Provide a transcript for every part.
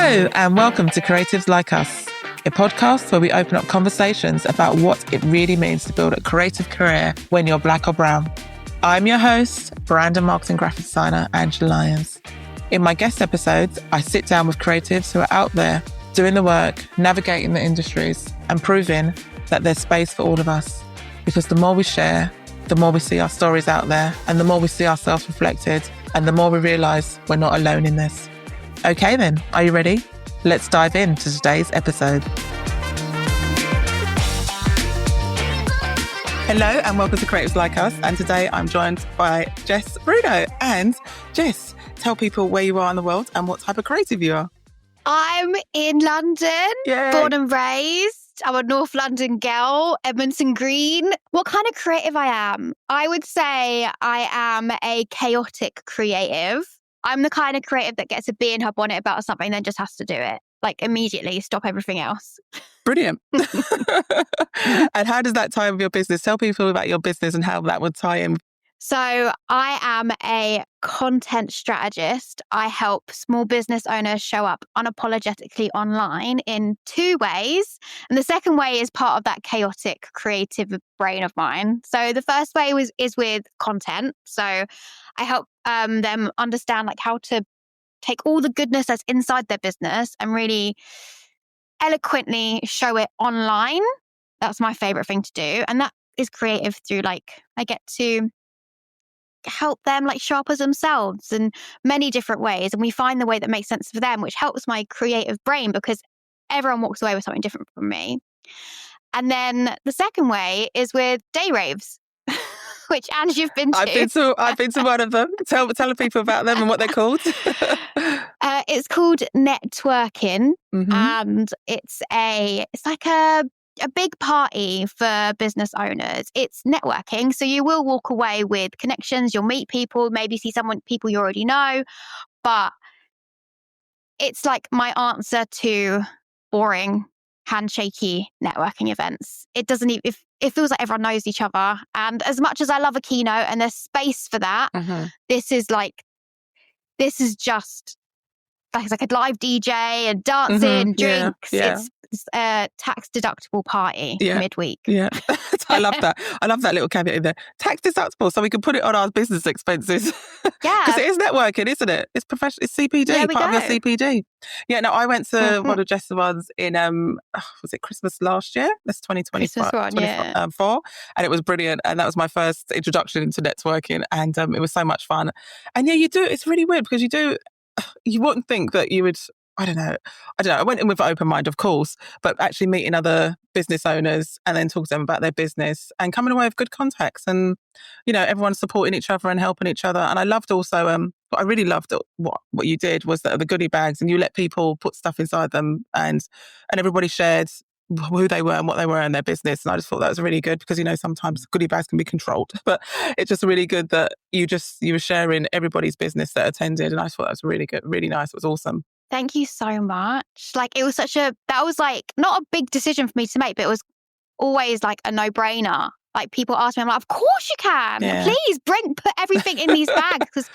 Hello and welcome to Creatives Like Us, a podcast where we open up conversations about what it really means to build a creative career when you're Black or brown. I'm your host, brand and marketing graphic designer, Angela Lyons. In my guest episodes, I sit down with creatives who are out there doing the work, navigating the industries, and proving that there's space for all of us. Because the more we share, the more we see our stories out there, and the more we see ourselves reflected, and the more we realise we're not alone in this. Okay then, are you ready? Let's dive into today's episode. Hello and welcome to Creatives Like Us. And today I'm joined by Jess Bruno. And Jess, tell people where you are in the world and what type of creative you are. I'm in London, Yay. Born and raised. I'm a North London girl, Edmonton Green. What kind of creative I am? I would say I am a chaotic creative. I'm the kind of creative that gets a bee in her bonnet about something and then just has to do it. Like immediately stop everything else. Brilliant. And how does that tie with your business? Tell people about your business and how that would tie in. So I am a content strategist. I help small business owners show up unapologetically online in two ways. And the second way is part of that chaotic creative brain of mine. So the first way is with content. So I help them understand like how to take all the goodness that's inside their business and really eloquently show it online. That's my favorite thing to do. And that is creative through like, I get to help them like show up as themselves in many different ways. And we find the way that makes sense for them, which helps my creative brain because everyone walks away with something different from me. And then the second way is with day raves, which Ange, you've been to. I've been to one of them. Tell people about them and what they're called. It's called networking, and it's like a big party for business owners. It's networking, so you will walk away with connections. You'll meet people, maybe see people you already know, but it's like my answer to boring handshakey networking events. It doesn't even. It feels like everyone knows each other. And as much as I love a keynote and there's space for that, this is just like it's like a live DJ and dancing, drinks. Yeah. It's a tax deductible party midweek. Yeah, I love that. I love that little caveat in there. Tax deductible, so we can put it on our business expenses. Yeah, because it is networking, isn't it? It's professional. It's CPD, part of your CPD. Yeah. No, I went to one of Jess's ones in was it Christmas last year? That's 2024, and it was brilliant. And that was my first introduction into networking, and it was so much fun. And yeah, you do. It's really weird because you wouldn't think that you would. I don't know. I went in with an open mind, of course, but actually meeting other business owners and then talking to them about their business and coming away with good contacts and, everyone supporting each other and helping each other. And I loved also, what I really loved what you did was the goodie bags, and you let people put stuff inside them and everybody shared who they were and what they were in their business. And I just thought that was really good because, sometimes goodie bags can be controlled, but it's just really good that you were sharing everybody's business that attended. And I thought that was really good, really nice. It was awesome. Thank you so much. Like it was that was like not a big decision for me to make, but it was always like a no-brainer. Like people ask me, I'm like, of course you can. Yeah. Please put everything in these bags because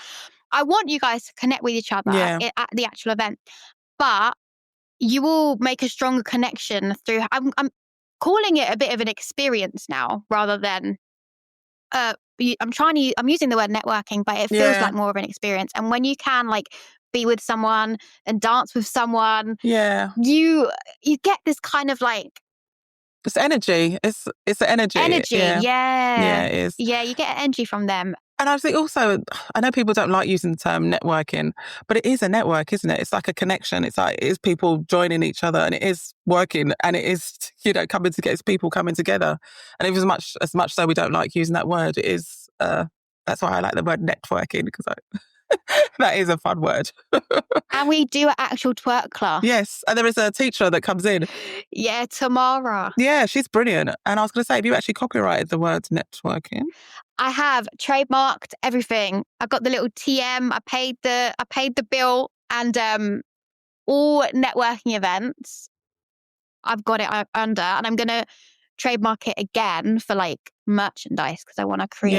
I want you guys to connect with each other at the actual event. But you will make a stronger connection through. I'm calling it a bit of an experience now rather than. I'm using the word networking, but it feels like more of an experience. And when you can like be with someone and dance with someone, you get this kind of like it's energy. It's the energy. Yeah, it is. Yeah, you get energy from them. And I think also, I know people don't like using the term networking, but it is a network, isn't it? It's like a connection. It's like it is people joining each other, and it is working, and it is coming together. It's people coming together, and even as much so we don't like using that word, it is. That's why I like the word networking because that is a fun word. And we do an actual twerk class. Yes. And there is a teacher that comes in. Yeah, Tamara. Yeah, she's brilliant. And I was going to say, have you actually copyrighted the word networking? I have trademarked everything. I've got the little TM. I paid the bill, and all networking events, I've got it under, and I'm going to trademark it again for like merchandise because I want to create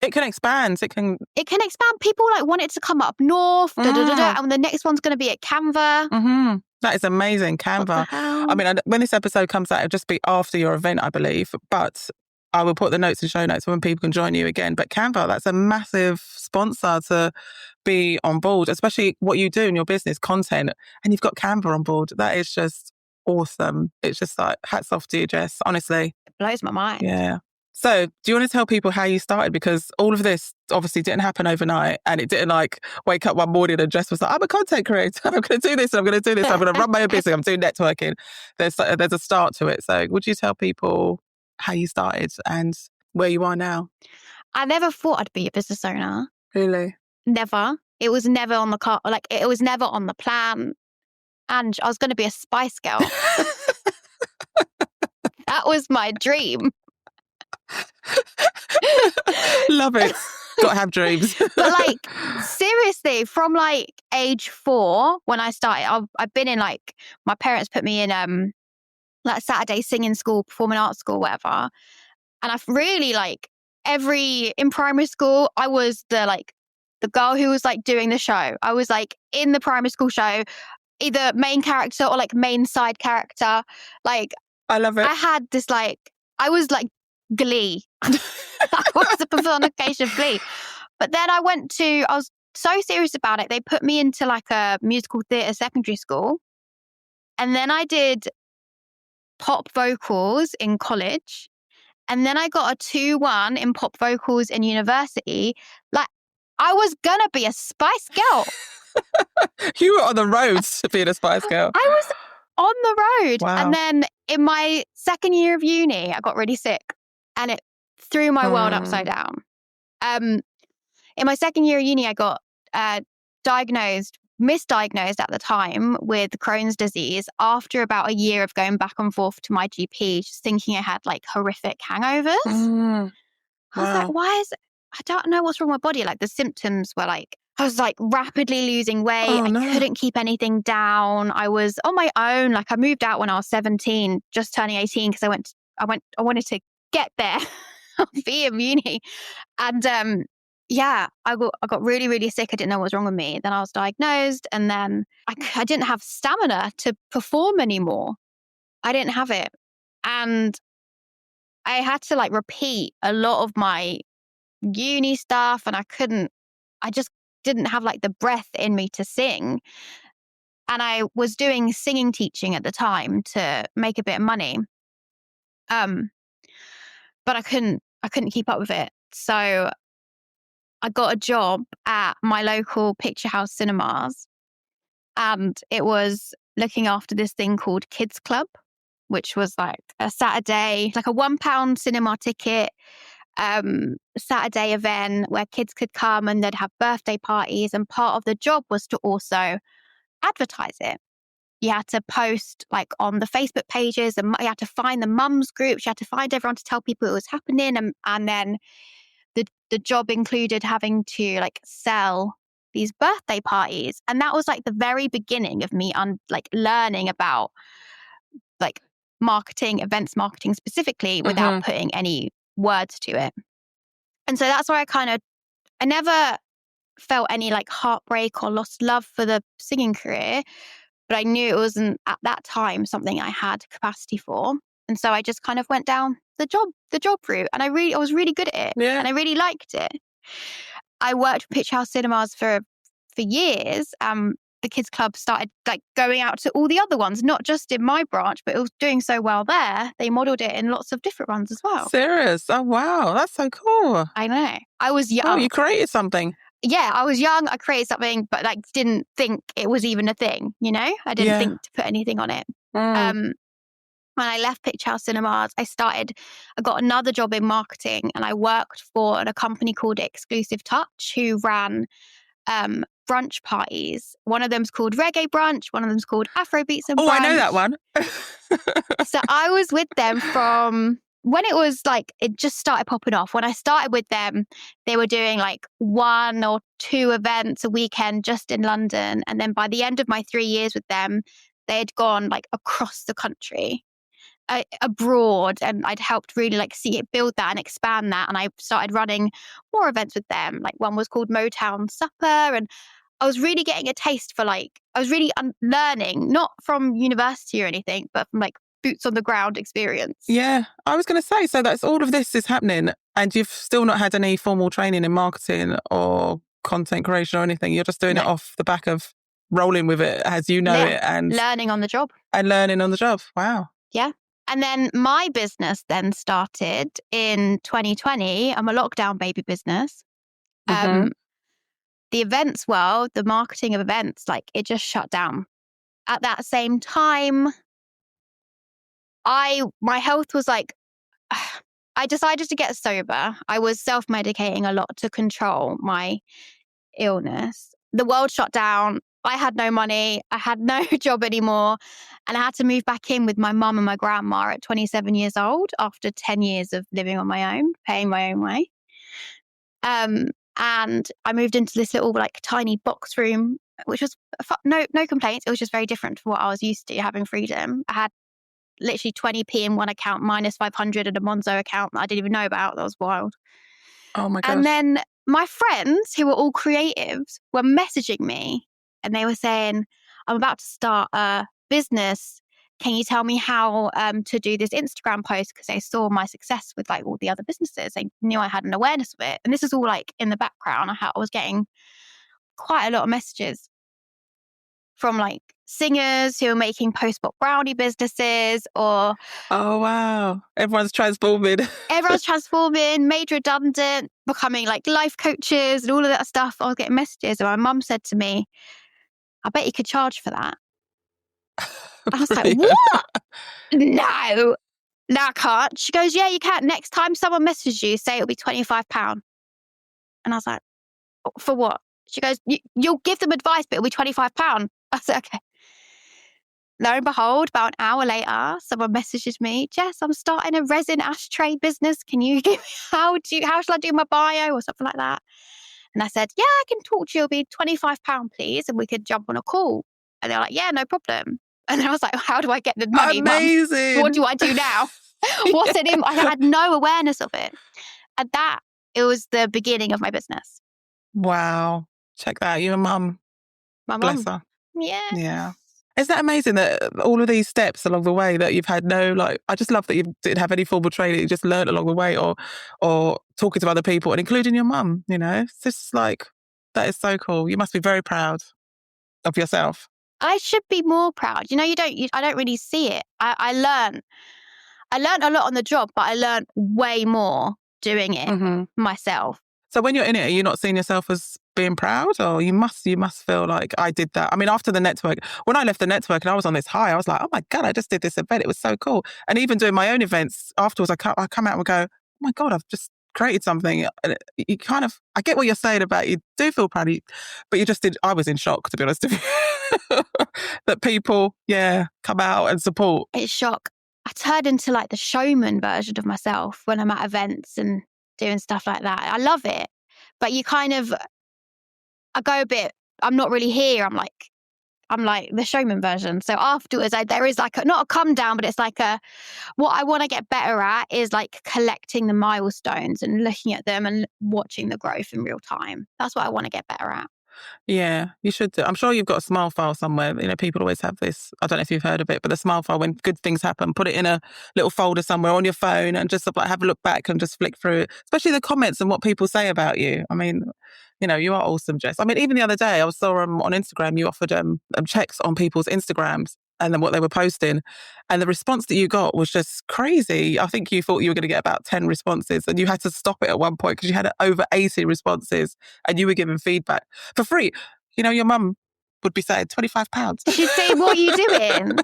It can expand. It can expand. People like want it to come up north, and the next one's going to be at Canva. Mm-hmm. That is amazing, Canva. What the hell? I mean, when this episode comes out, it'll just be after your event, I believe. But I will put the notes and show notes when people can join you again. But Canva, that's a massive sponsor to be on board, especially what you do in your business, content, and you've got Canva on board. That is just awesome. It's just like, hats off to you, Jess, honestly. It blows my mind. Yeah. So do you want to tell people how you started? Because all of this obviously didn't happen overnight, and it didn't like wake up one morning and Jess was like, I'm a content creator. I'm going to do this. And I'm going to do this. I'm going to run my own business. I'm doing networking. There's a start to it. So would you tell people how you started and where you are now? I never thought I'd be a business owner. Really? Never. It was never on the car. Like, it was never on the plan. And I was going to be a Spice Girl. That was my dream. Love it. Gotta have dreams. But like, seriously, from like age 4, when I started, I've been in like, my parents put me in like Saturday singing school, performing arts school, whatever. And I've really like in primary school, I was the girl who was like doing the show. I was like in the primary school show, either main character or like main side character. Like, I love it. I had this like, I was like Glee. I was the personification of Glee. But then I was so serious about it. They put me into like a musical theatre secondary school. And then I did pop vocals in college. And then I got a 2-1 in pop vocals in university. Like, I was gonna be a Spice Girl. You were on the road to being a Spice Girl. I was on the road. Wow. And then in my second year of uni, I got really sick. And it threw my world upside down. In my second year of uni, I got misdiagnosed at the time with Crohn's disease after about a year of going back and forth to my GP, just thinking I had like horrific hangovers. I was like, I don't know what's wrong with my body. Like, the symptoms were like, I was like rapidly losing weight. I couldn't keep anything down. I was on my own. Like, I moved out when I was 17, just turning 18, because I wanted to get there, be in uni. And I got really, really sick. I didn't know what was wrong with me. Then I was diagnosed, and then I didn't have stamina to perform anymore. I didn't have it. And I had to like repeat a lot of my uni stuff, and I just didn't have like the breath in me to sing. And I was doing singing teaching at the time to make a bit of money. But I couldn't keep up with it. So I got a job at my local picture house cinemas, and it was looking after this thing called Kids Club, which was like a Saturday, like a £1 cinema ticket, Saturday event where kids could come and they'd have birthday parties. And part of the job was to also advertise it. You had to post like on the Facebook pages, and you had to find the mums groups. You had to find everyone to tell people it was happening. And then the job included having to like sell these birthday parties. And that was like the very beginning of me like learning about like marketing, events marketing specifically, without putting any words to it. And so that's why I never felt any like heartbreak or lost love for the singing career. But I knew it wasn't at that time something I had capacity for. And so I just kind of went down the job route. And I was really good at it. Yeah. And I really liked it. I worked with Picture House Cinemas for years. The Kids Club started like going out to all the other ones, not just in my branch, but it was doing so well there. They modelled it in lots of different ones as well. Serious? Oh, wow. That's so cool. I know. I was young. Oh, you created something. Yeah, I was young. I created something, but like didn't think it was even a thing, you know? I didn't think to put anything on it. When I left Picture House Cinemas, I got another job in marketing, and I worked for a company called Exclusive Touch, who ran brunch parties. One of them's called Reggae Brunch. One of them's called Afrobeats and Brunch. Oh, I know that one. So I was with them from when it was like, it just started popping off. When I started with them, they were doing like 1 or 2 events a weekend just in London. And then by the end of my 3 years with them, they had gone like across the country. abroad, and I'd helped really like see it build that and expand that. And I started running more events with them. Like one was called Motown Supper, and I was really getting a taste for I was really learning, not from university or anything, but from like boots on the ground experience. Yeah, I was going to say, so that's all of this is happening and you've still not had any formal training in marketing or content creation or anything. You're just doing it off the back of rolling with it as you know it and learning on the job. Wow. Yeah. And then my business then started in 2020. I'm a lockdown baby business. Mm-hmm. The events world, the marketing of events, like it just shut down. At that same time, my health was like, I decided to get sober. I was self-medicating a lot to control my illness. The world shut down. I had no money. I had no job anymore. And I had to move back in with my mum and my grandma at 27 years old after 10 years of living on my own, paying my own way. And I moved into this little like tiny box room, which was no complaints. It was just very different from what I was used to, having freedom. I had literally 20p in one account, minus 500 in a Monzo account that I didn't even know about. That was wild. Oh my gosh. And then my friends, who were all creatives, were messaging me and they were saying, I'm about to start a business. Can you tell me how to do this Instagram post? Because they saw my success with like all the other businesses. They knew I had an awareness of it. And this is all like in the background. I was getting quite a lot of messages from like singers who are making post-bop brownie businesses or... Oh, wow. Everyone's transforming. Made redundant, becoming like life coaches and all of that stuff. I was getting messages and my mum said to me, I bet you could charge for that. I was like, what? No, I can't. She goes, yeah, you can. Next time someone messages you, say it'll be £25. And I was like, for what? She goes, you'll give them advice, but it'll be £25. I said, okay. Lo and behold, about an hour later, someone messages me, Jess, I'm starting a resin ashtray business. Can you give me, how shall I do my bio or something like that? And I said, yeah, I can talk to you. It'll be £25, please. And we could jump on a call. And they're like, yeah, no problem. And then I was like, how do I get the money, Amazing. Mum? What do I do now? What's it in? I had no awareness of it. And it was the beginning of my business. Wow. Check that. Your mum. My Bless mum. her. Yeah. Yeah. Isn't that amazing that all of these steps along the way that you've had I just love that you didn't have any formal training, you just learned along the way or talking to other people and including your mum, It's just like, that is so cool. You must be very proud of yourself. I should be more proud. I don't really see it. I learned a lot on the job, but I learned way more doing it myself. So when you're in it, are you not seeing yourself as being proud, or you must feel like I did that? I mean, after the network, when I left the network and I was on this high, I was like, oh my God, I just did this event. It was so cool. And even doing my own events afterwards, I come out and go, oh my God, I've just created something. And you kind of, I get what you're saying about you do feel proud, but you just did. I was in shock, to be honest with you, that people, come out and support. It's shock. I turned into like the showman version of myself when I'm at events and doing stuff like that. I love it. But you kind of, I go a bit, I'm not really here. I'm like the showman version. So afterwards, there is like not a come down, but it's like what I want to get better at is like collecting the milestones and looking at them and watching the growth in real time. That's what I want to get better at. Yeah, you should do. I'm sure you've got a smile file somewhere. People always have this. I don't know if you've heard of it, but the smile file, when good things happen, put it in a little folder somewhere on your phone and just like have a look back and just flick through it, especially the comments and what people say about you. I mean, you are awesome, Jess. I mean, even the other day, I saw on Instagram, you offered checks on people's Instagrams and then what they were posting. And the response that you got was just crazy. I think you thought you were going to get about 10 responses and you had to stop it at one point because you had over 80 responses and you were giving feedback for free. Your mum would be saying £25. She'd say, what are you doing?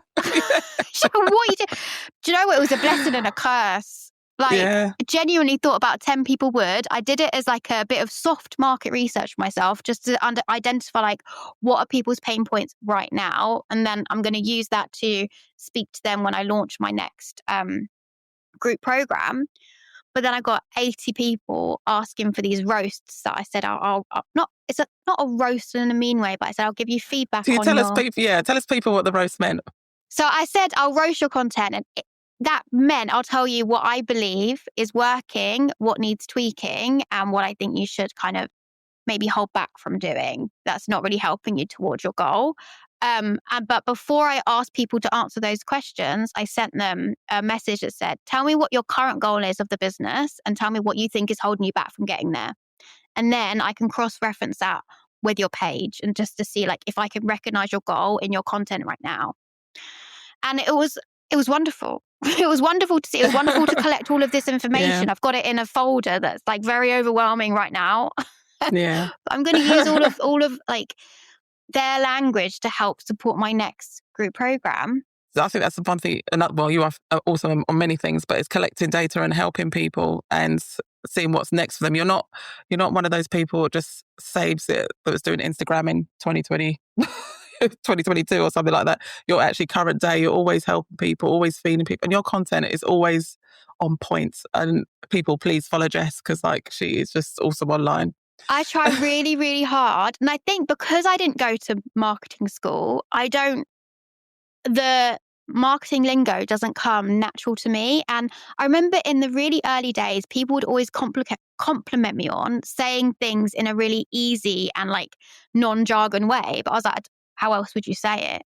She'd go, what are you doing? Do you know what? It was a blessing and a curse. I genuinely thought about 10 people would. I did it as like a bit of soft market research for myself, just to identify like what are people's pain points right now. And then I'm going to use that to speak to them when I launch my next group program. But then I got 80 people asking for these roasts that I said, it's not a roast in a mean way, but I said, I'll give you feedback. Tell us people what the roast meant. So I said, I'll roast your content and that meant I'll tell you what I believe is working, what needs tweaking, and what I think you should kind of maybe hold back from doing. That's not really helping you towards your goal. But before I asked people to answer those questions, I sent them a message that said, tell me what your current goal is of the business and tell me what you think is holding you back from getting there. And then I can cross-reference that with your page and just to see like if I can recognize your goal in your content right now. And it was wonderful. It was wonderful to see. It was wonderful to collect all of this information. Yeah. I've got it in a folder that's like very overwhelming right now. Yeah. I'm going to use all of like their language to help support my next group program. I think that's the fun thing. And well, you are also on many things, but it's collecting data and helping people and seeing what's next for them. You're not one of those people who just saves it that was doing Instagram in 2020. 2022 or something like that. You're actually current day. You're always helping people, always feeding people, and your content is always on point. And people, please follow Jess because like she is just awesome online. I try really, really hard, and I think because I didn't go to marketing school, the marketing lingo doesn't come natural to me. And I remember in the really early days, people would always compliment me on saying things in a really easy and like non-jargon way. But I was like, how else would you say it?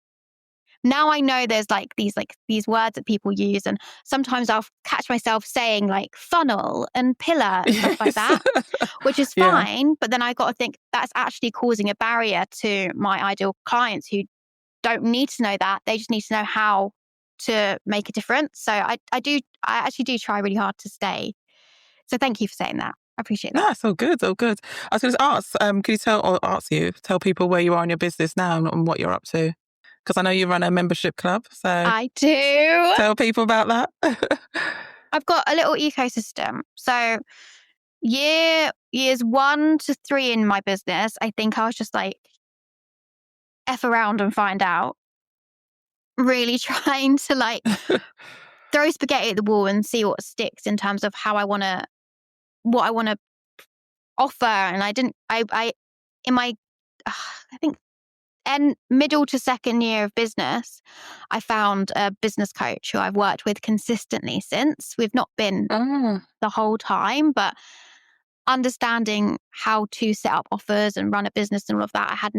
Now I know there's like these words that people use, and sometimes I'll catch myself saying like funnel and pillar and stuff like that, which is fine. But then I got to think that's actually causing a barrier to my ideal clients who don't need to know that. They just need to know how to make a difference. So I actually do try really hard to stay. So thank you for saying that. I appreciate that. Yeah, it's all good. I was going to ask, can you tell people where you are in your business now and what you're up to? Because I know you run a membership club. So I do. Tell people about that. I've got a little ecosystem. So years 1 to 3 in my business, I think I was just like, F around and find out. Really trying to like throw spaghetti at the wall and see what sticks in terms of what I want to offer. And I think middle to second year of business, I found a business coach who I've worked with consistently since. We've not been the whole time, but understanding how to set up offers and run a business and all of that, I had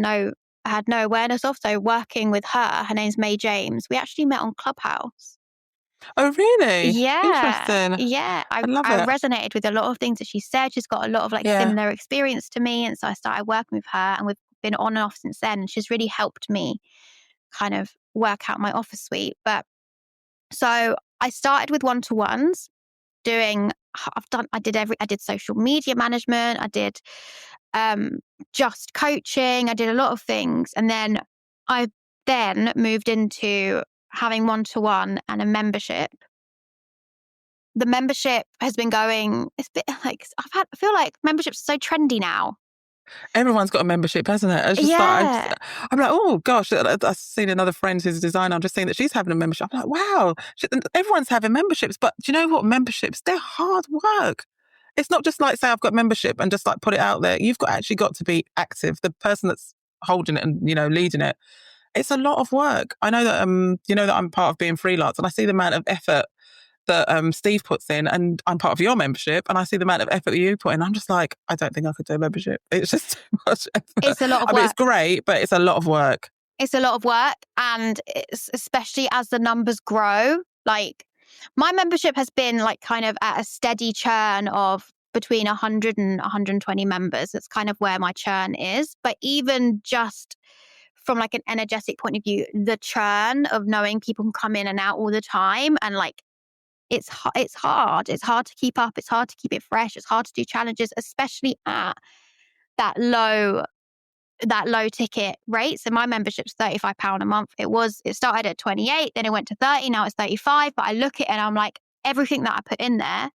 no awareness of. So working with her name's May James. We actually met on Clubhouse. Oh, really? Yeah. Interesting. Yeah. I resonated with a lot of things that she said. She's got a lot of similar experience to me. And so I started working with her and we've been on and off since then. And she's really helped me kind of work out my offer suite. But so I started with one-to-ones I did social media management. I did just coaching. I did a lot of things. And then I moved into having one-to-one and a membership. The membership has been going, it's a bit like, I feel like memberships are so trendy now. Everyone's got a membership, hasn't it? I'm like, oh gosh, I've seen another friend who's a designer. I'm just seeing that she's having a membership. I'm like, wow, everyone's having memberships. But do you know what? Memberships, they're hard work. It's not just like, say, I've got membership and just like put it out there. You've actually got to be active. The person that's holding it and, leading it. It's a lot of work. I know that, that I'm part of being freelance and I see the amount of effort that Steve puts in, and I'm part of your membership and I see the amount of effort that you put in. I'm just like, I don't think I could do a membership. It's just too much effort. It's a lot of work. I mean, it's great, but it's a lot of work. It's a lot of work. And it's, especially as the numbers grow, like my membership has been like kind of at a steady churn of between 100 and 120 members. That's kind of where my churn is. But even just from like an energetic point of view, the churn of knowing people can come in and out all the time and like, it's hard. It's hard to keep up. It's hard to keep it fresh. It's hard to do challenges, especially at that low ticket rate. So my membership's £35 a month. It started at 28, then it went to 30, now it's 35. But I look at it and I'm like, everything that I put in there,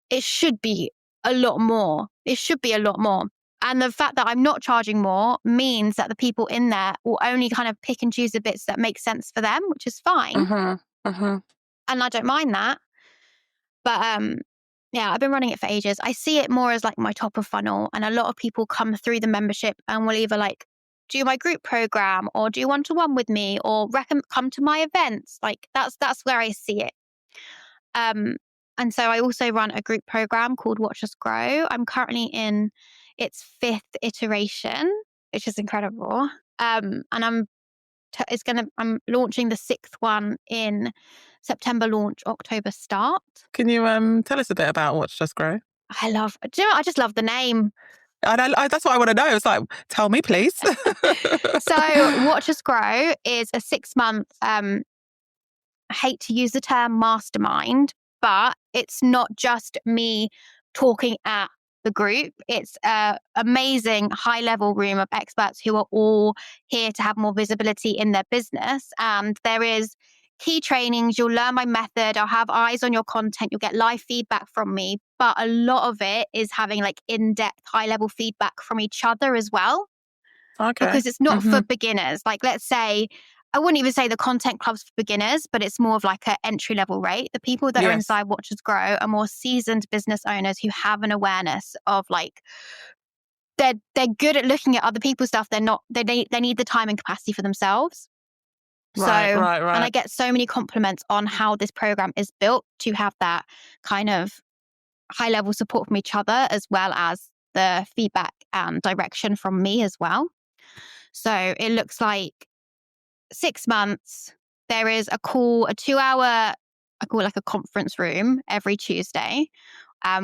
it should be a lot more. And the fact that I'm not charging more means that the people in there will only kind of pick and choose the bits that make sense for them, which is fine. And I don't mind that. But I've been running it for ages. I see it more as like my top of funnel. And a lot of people come through the membership and will either like do my group program or do one-to-one with me or come to my events. Like that's where I see it. And so I also run a group program called Watch Us Grow. I'm currently in its 5th iteration, which is incredible. And I'm launching the 6th one in September launch, October start. Can you tell us a bit about Watch Us Grow? Do you know what? I just love the name. That's what I want to know. It's like, tell me, please. So Watch Us Grow is a 6-month, I hate to use the term mastermind, but it's not just me talking at the group. It's an amazing high-level room of experts who are all here to have more visibility in their business. And there is key trainings. You'll learn my method. I'll have eyes on your content. You'll get live feedback from me. But a lot of it is having like in-depth, high-level feedback from each other as well. Okay. Because it's not for beginners. Like, let's say, I wouldn't even say the content club's for beginners, but it's more of like an entry-level rate. The people that are inside Watch Us Grow are more seasoned business owners who have an awareness of like, they're good at looking at other people's stuff. They need the time and capacity for themselves. Right. And I get so many compliments on how this program is built to have that kind of high level support from each other, as well as the feedback and direction from me as well. So it looks like 6 months. There is a 2-hour, I call it like a conference room every Tuesday.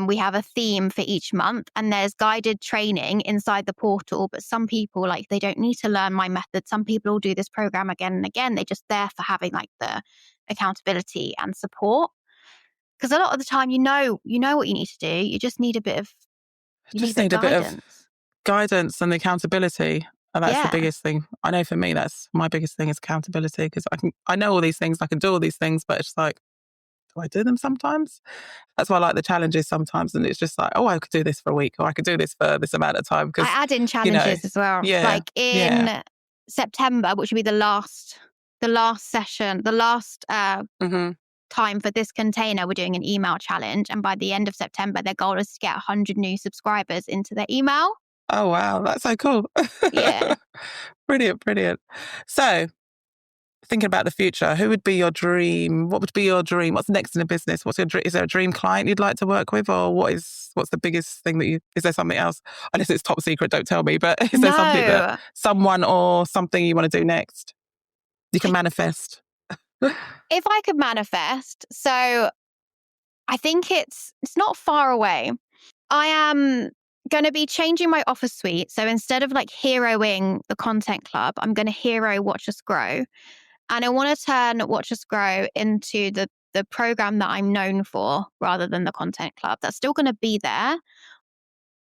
We have a theme for each month, and there's guided training inside the portal. But some people, like, they don't need to learn my method. Some people will do this program again and again. They're just there for having like the accountability and support. Because a lot of the time, you know what you need to do. You just need a bit of guidance and accountability. And that's the biggest thing. I know for me, that's my biggest thing is accountability, because I know all these things, I can do all these things, but it's like, do I do them sometimes? That's why I like the challenges sometimes. And it's just like, oh, I could do this for a week, or I could do this for this amount of time. I add in challenges as well. Yeah, like in September, which would be the last session, the last time for this container, we're doing an email challenge. And by the end of September, their goal is to get 100 new subscribers into their email. Oh, wow. That's so cool. Yeah. Brilliant. So, thinking about the future, who would be your dream? What would be your dream? What's next in the business? Is there a dream client you'd like to work with, or what's the biggest thing is there something else? Unless it's top secret, don't tell me, but is there something that someone or something you want to do next? You can manifest. If I could manifest, so I think it's not far away. I am going to be changing my offer suite. So instead of like heroing the content club, I'm going to hero Watch Us Grow. And I want to turn Watch Us Grow into the program that I'm known for, rather than the content club. That's still going to be there,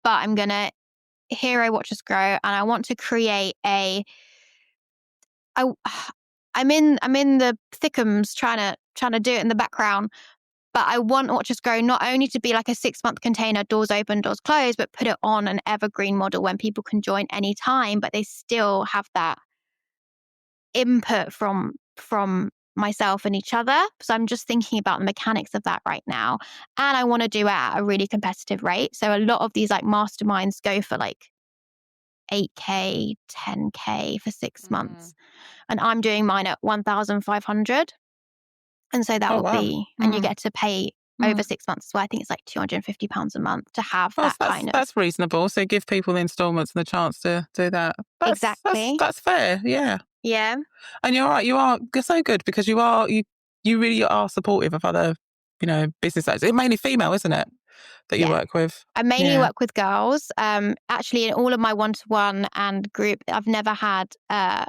but I'm going to hero Watch Us Grow. And I want to create I'm in the thickums trying to do it in the background. But I want Watch Us Grow not only to be like a 6-month container, doors open, doors closed, but put it on an evergreen model when people can join anytime, but they still have that input from myself and each other. So I'm just thinking about the mechanics of that right now. And I want to do it at a really competitive rate. So a lot of these like masterminds go for like 8K, 10K for 6 months. And I'm doing mine at 1,500. And so that will be, and you get to pay over 6 months. So I think it's like £250 a month to have that kind of. That's reasonable. So give people the installments and the chance to do that. Exactly. That's fair. Yeah. Yeah. And you're right. You're so good, because you really are supportive of other, business owners. It's mainly female, isn't it, that you work with? I mainly work with girls. Actually, in all of my one-to-one and group, I've never had a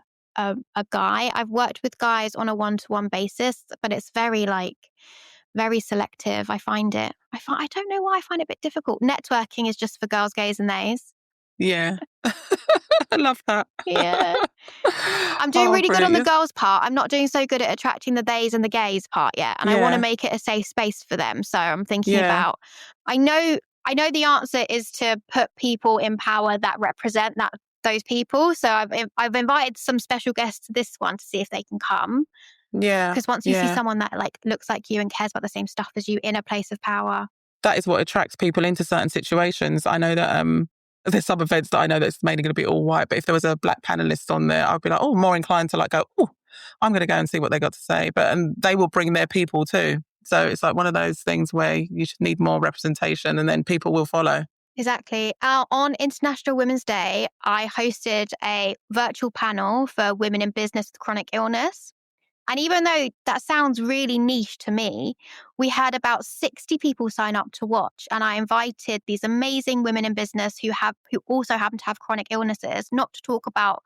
guy. I've worked with guys on a one-to-one basis, but it's very selective. I don't know why I find it a bit difficult. Networking is just for girls, gays and theys. Yeah. I love that. Yeah. I'm doing really good on the girls part. I'm not doing so good at attracting the theys and the gays part yet. And I want to make it a safe space for them. So I'm thinking about, I know the answer is to put people in power that represent those people. So I've invited some special guests to this one to see if they can come. Yeah. Because once you see someone that like looks like you and cares about the same stuff as you in a place of power. That is what attracts people into certain situations. I know that there's some events that I know that's mainly going to be all white, but if there was a black panelist on there, I'd be like, more inclined to like go, I'm going to go and see what they got to say. And they will bring their people too. So it's like one of those things where you just need more representation and then people will follow. Exactly. On International Women's Day, I hosted a virtual panel for women in business with chronic illness. And even though that sounds really niche to me, we had about 60 people sign up to watch. And I invited these amazing women in business who also happen to have chronic illnesses, not to talk about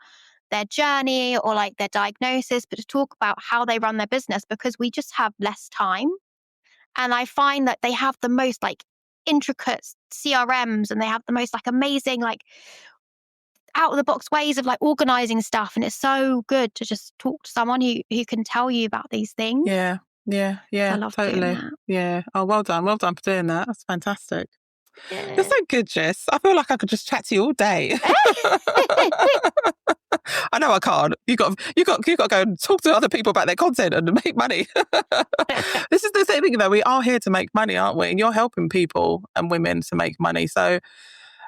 their journey or like their diagnosis, but to talk about how they run their business, because we just have less time. And I find that they have the most like intricate CRMs, and they have the most like amazing, like out of the box ways of like organizing stuff. And it's so good to just talk to someone who can tell you about these things. Yeah. I love totally doing that. Yeah. Oh, well done for doing that. That's fantastic. Yeah. You're so good, Jess. I feel like I could just chat to you all day. I know I can't. You got to go and talk to other people about their content and make money. This is the thing, though. We are here to make money, aren't we? And you're helping people and women to make money. So,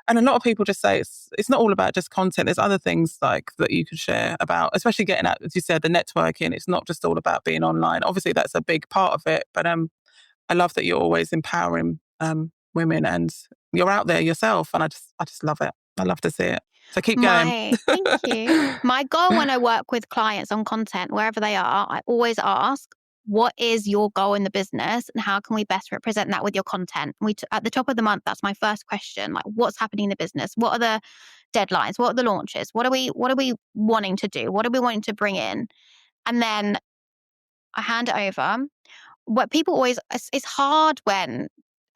and a lot of people just say it's not all about just content. There's other things like that you could share about, especially getting out, as you said, the networking. It's not just all about being online. Obviously, that's a big part of it. But I love that you're always empowering women, and you're out there yourself. And I just love it. I love to see it. So keep going. Thank you. My goal when I work with clients on content, wherever they are, I always ask, what is your goal in the business and how can we best represent that with your content? At the top of the month, that's my first question. Like, what's happening in the business? What are the deadlines? What are the launches? What are we wanting to do? What are we wanting to bring in? And then I hand it over. What people always, it's hard when,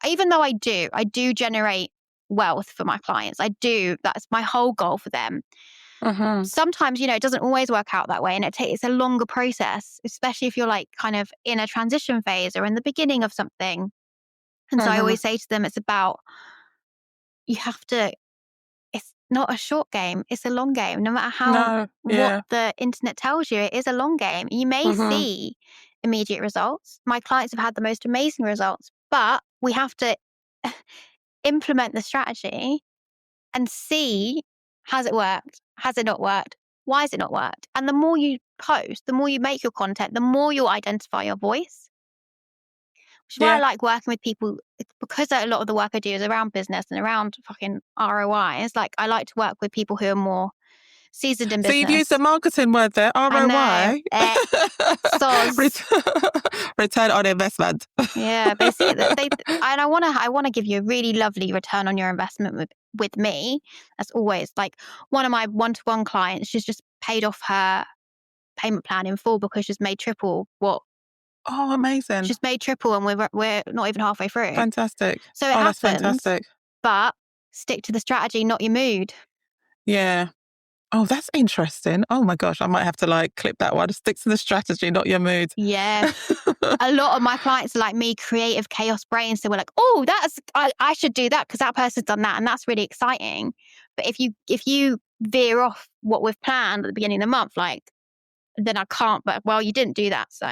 even though I do generate wealth for my clients. That's my whole goal for them. Sometimes, it doesn't always work out that way, and it's a longer process, especially if you're like kind of in a transition phase or in the beginning of something. And so I always say to them, it's not a short game, it's a long game. No matter what the internet tells you, it is a long game. You may see immediate results. My clients have had the most amazing results, but we have to implement the strategy and see, has it worked? Has it not worked? Why has it not worked? And the more you post, the more you make your content, the more you'll identify your voice. Which is why I like working with people, because a lot of the work I do is around business and around fucking ROI. It's like I like to work with people who are more seasoned in business. So you've used a marketing word there, ROI. Return on investment. Yeah, basically. And I want to give you a really lovely return on your investment with me. As always, like one of my one-to-one clients, she's just paid off her payment plan in full because she's made triple what. Oh, amazing! She's made triple, and we're not even halfway through. Fantastic. So it happens. That's fantastic. But stick to the strategy, not your mood. Yeah. Oh, that's interesting. Oh my gosh, I might have to like clip that one. Stick to the strategy, not your mood. Yeah. A lot of my clients are like me, creative chaos brains. So we're like, oh, I should do that because that person's done that, and that's really exciting. But if you veer off what we've planned at the beginning of the month, like, then I can't. But well, you didn't do that, so.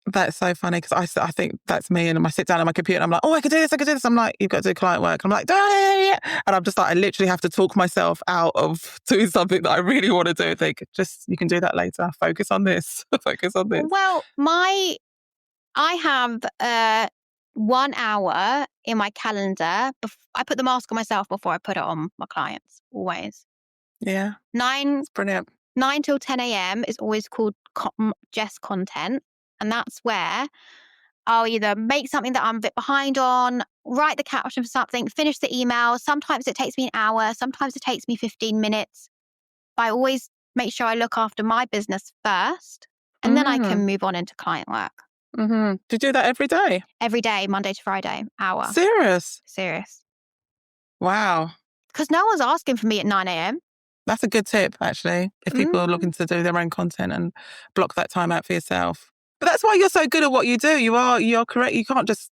That's so funny because I think that's me, and I sit down on my computer and I'm like, oh, I could do this. I'm like, you've got to do client work. I'm like, yeah. And I'm just like, I literally have to talk myself out of doing something that I really want to do. Think, you can do that later. Focus on this. Well, I have 1 hour in my calendar. I put the mask on myself before I put it on my clients, always. Yeah. It's brilliant. 9 till 10 a.m. is always called Jess content. And that's where I'll either make something that I'm a bit behind on, write the caption for something, finish the email. Sometimes it takes me an hour. Sometimes it takes me 15 minutes. But I always make sure I look after my business first, and then I can move on into client work. Do you do that every day? Every day, Monday to Friday, hour. Serious? Wow. Because no one's asking for me at 9 a.m. That's a good tip, actually, if people are looking to do their own content and block that time out for yourself. But that's why you're so good at what you do. You're correct. You can't just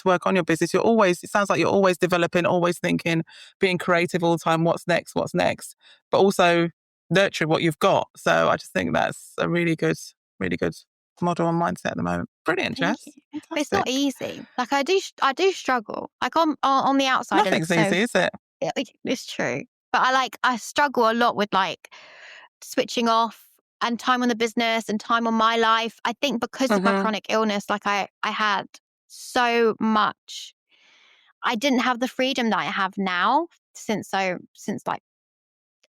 work on your business. It sounds like you're always developing, always thinking, being creative all the time. What's next? But also nurturing what you've got. So I just think that's a really good model and mindset at the moment. Brilliant, Jess. But it's not easy. Like I do struggle. Like on the outside. Nothing's easy, is it? It's true. But I struggle a lot with like switching off, and time on the business and time on my life. I think because of my chronic illness, like I had so much, I didn't have the freedom that I have now since like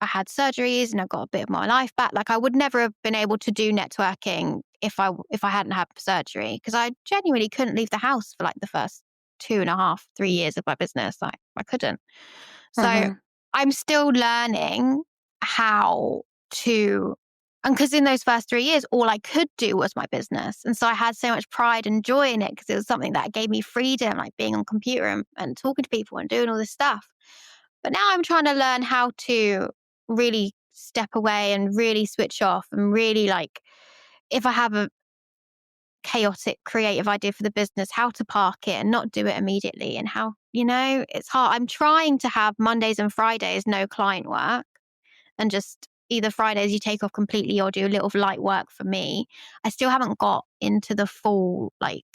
I had surgeries and I got a bit of my life back. Like I would never have been able to do networking if I hadn't had surgery, because I genuinely couldn't leave the house for like the first 2.5, 3 years of my business. Like I couldn't. So I'm still learning how to, and because in those first 3 years, all I could do was my business. And so I had so much pride and joy in it because it was something that gave me freedom, like being on the computer and talking to people and doing all this stuff. But now I'm trying to learn how to really step away and really switch off and really, like, if I have a chaotic creative idea for the business, how to park it and not do it immediately, and how, it's hard. I'm trying to have Mondays and Fridays no client work, and just either Fridays you take off completely or do a little light work for me. I still haven't got into the full, like,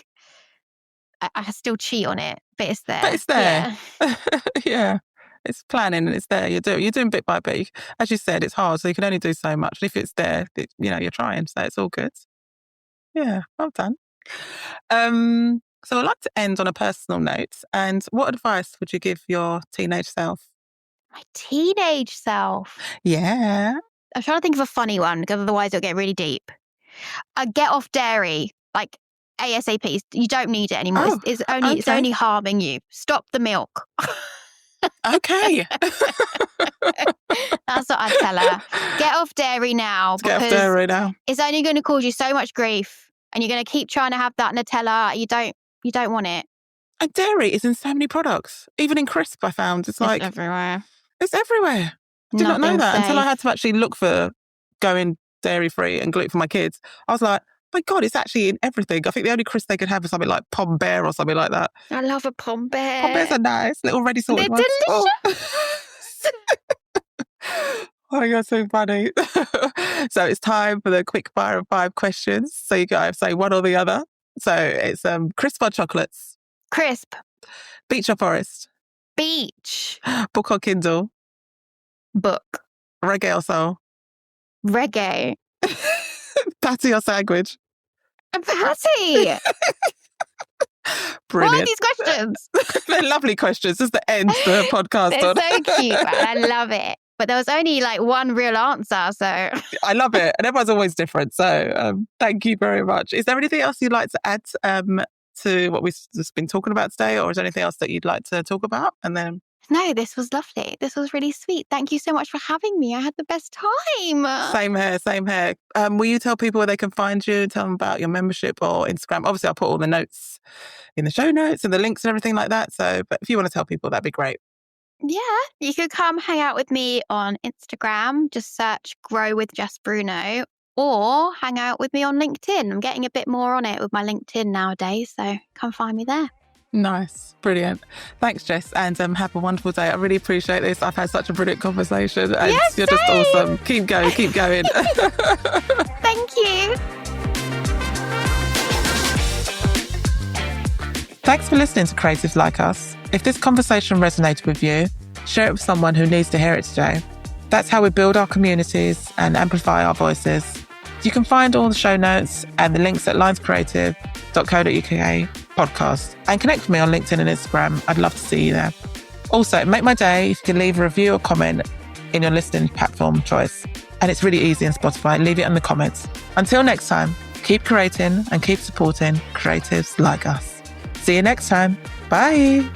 I still cheat on it, but it's there. But it's there. Yeah. Yeah. It's planning and it's there. You're doing bit by bit. As you said, it's hard, so you can only do so much. And if it's there, you're trying, so it's all good. Yeah, well done. So I'd like to end on a personal note. And what advice would you give your teenage self? My teenage self? Yeah. I'm trying to think of a funny one, because otherwise it'll get really deep. Get off dairy, like ASAP. You don't need it anymore. It's only harming you. Stop the milk. Okay. That's what I'd tell her. Get off dairy now. Get off dairy now. It's only going to cause you so much grief, and you're going to keep trying to have that Nutella. You don't want it. And dairy is in so many products. Even in crisp, I found. It's everywhere. It's everywhere. I did not know that until I had to actually look for going dairy-free and gluten for my kids. I was like, my God, it's actually in everything. I think the only crisp they could have is something like Pom Bear or something like that. I love a Pom Bear. Pom Bears are nice, little ready sorted ones. They're delicious. Oh, you're so funny. So it's time for the quick fire of 5 questions. So you guys say one or the other. So it's crisp or chocolates? Crisp. Beach or forest? Beach. Book or Kindle? Book. Reggae or soul? Reggae. Patty or sandwich? A patty. Brilliant. What are these questions? They're lovely questions. Just to end the podcast It's on. so cute. I love it. But there was only like one real answer, so. I love it. And everyone's always different. So thank you very much. Is there anything else you'd like to add to what we've just been talking about today? Or is there anything else that you'd like to talk about? And then... No, this was lovely. This was really sweet. Thank you so much for having me. I had the best time. Same here. Will you tell people where they can find you? Tell them about your membership or Instagram. Obviously, I'll put all the notes in the show notes and the links and everything like that. So, but if you want to tell people, that'd be great. Yeah, you could come hang out with me on Instagram. Just search Grow with Jess Bruno, or hang out with me on LinkedIn. I'm getting a bit more on it with my LinkedIn nowadays. So come find me there. Nice. Brilliant. Thanks, Jess. And have a wonderful day. I really appreciate this. I've had such a brilliant conversation. And you're just awesome. Keep going. Thank you. Thanks for listening to Creatives Like Us. If this conversation resonated with you, share it with someone who needs to hear it today. That's how we build our communities and amplify our voices. You can find all the show notes and the links at lionscreative.co.uk podcast, and connect with me on LinkedIn and Instagram. I'd love to see you there. Also, make my day if you can leave a review or comment in your listening platform choice. And it's really easy in Spotify. Leave it in the comments. Until next time, keep creating and keep supporting creatives like us. See you next time. Bye.